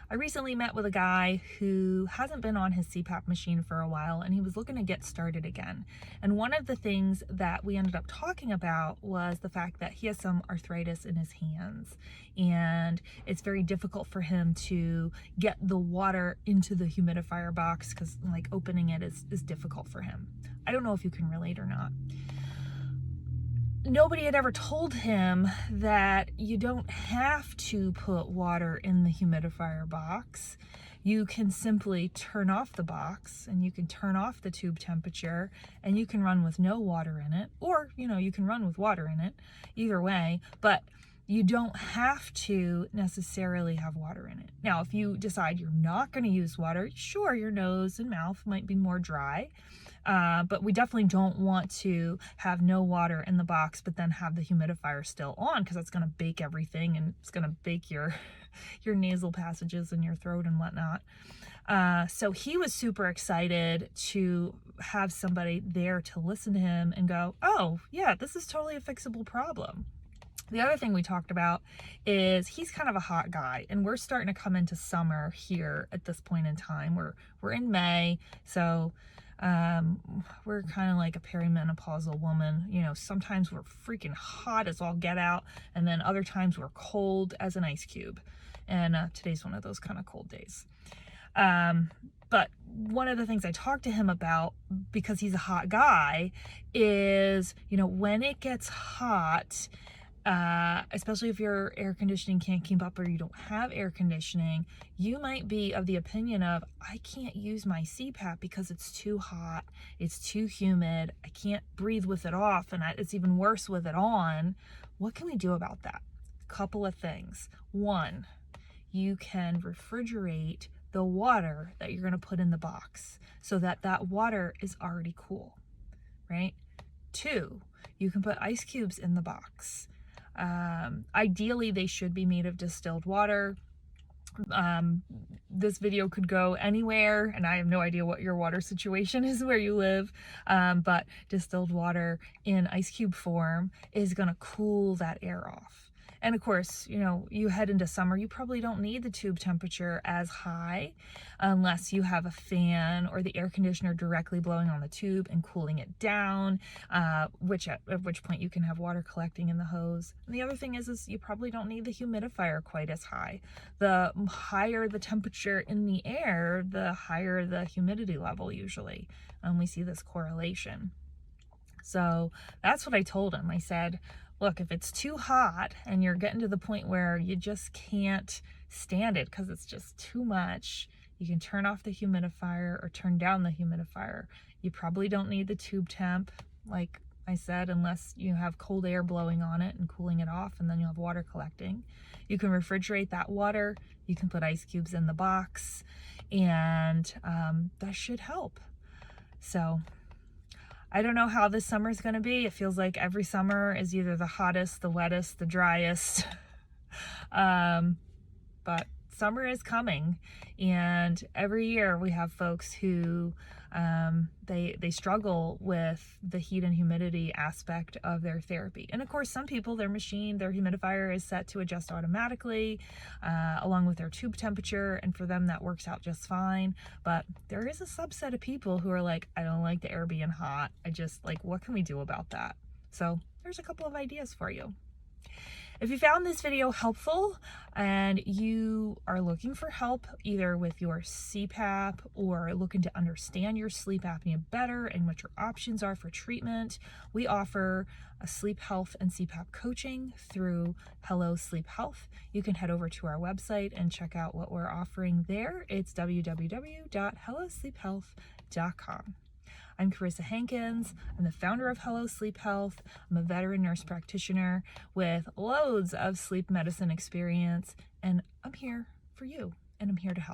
I recently met with a guy who hasn't been on his CPAP machine for a while, and he was looking to get started again. And one of the things that we ended up talking about was the fact that he has some arthritis in his hands, and it's very difficult for him to get the water into the humidifier box because like opening it is difficult for him. I don't know if you can relate or not. Nobody had ever told him that you don't have to put water in the humidifier box. You can simply turn off the box and you can turn off the tube temperature and you can run with no water in it, or you can run with water in it, either way, but you don't have to necessarily have water in it. Now, if you decide you're not going to use water, sure, your nose and mouth might be more dry, but we definitely don't want to have no water in the box, but then have the humidifier still on, because that's going to bake everything and it's going to bake your nasal passages and your throat and whatnot. So he was super excited to have somebody there to listen to him and go, oh yeah, this is totally a fixable problem. The other thing we talked about is he's kind of a hot guy, and we're starting to come into summer here at this point in time. We're in May, so we're kind of like a perimenopausal woman. Sometimes we're freaking hot as all get out, and then other times we're cold as an ice cube. And today's one of those kind of cold days. But one of the things I talked to him about, because he's a hot guy, is, when it gets hot, especially if your air conditioning can't keep up or you don't have air conditioning, you might be of the opinion of, I can't use my CPAP because it's too hot, it's too humid, I can't breathe with it off, and it's even worse with it on. What can we do about that? A couple of things. One, you can refrigerate the water that you're going to put in the box so that that water is already cool, right? Two, you can put ice cubes in the box. Ideally, they should be made of distilled water. This video could go anywhere, and I have no idea what your water situation is where you live, but distilled water in ice cube form is going to cool that air off. And of course, you head into summer, you probably don't need the tube temperature as high unless you have a fan or the air conditioner directly blowing on the tube and cooling it down, at which point you can have water collecting in the hose. And the other thing is you probably don't need the humidifier quite as high. The higher the temperature in the air, the higher the humidity level usually. And we see this correlation. So that's what I told him. I said, look, if it's too hot and you're getting to the point where you just can't stand it because it's just too much, you can turn off the humidifier or turn down the humidifier. You probably don't need the tube temp, like I said, unless you have cold air blowing on it and cooling it off, and then you'll have water collecting. You can refrigerate that water. You can put ice cubes in the box, and that should help. So I don't know how this summer is going to be. It feels like every summer is either the hottest, the wettest, the driest. But summer is coming, and every year we have folks who they struggle with the heat and humidity aspect of their therapy. And of course, some people, their humidifier is set to adjust automatically along with their tube temperature, and for them that works out just fine. But there is a subset of people who are like, I don't like the air being hot. What can we do about that? So there's a couple of ideas for you. If you found this video helpful and you are looking for help either with your CPAP or looking to understand your sleep apnea better and what your options are for treatment, we offer a sleep health and CPAP coaching through Hello Sleep Health. You can head over to our website and check out what we're offering there. It's www.hellosleephealth.com. I'm Carissa Hankins. I'm the founder of Hello Sleep Health. I'm a veteran nurse practitioner with loads of sleep medicine experience, and I'm here for you, and I'm here to help.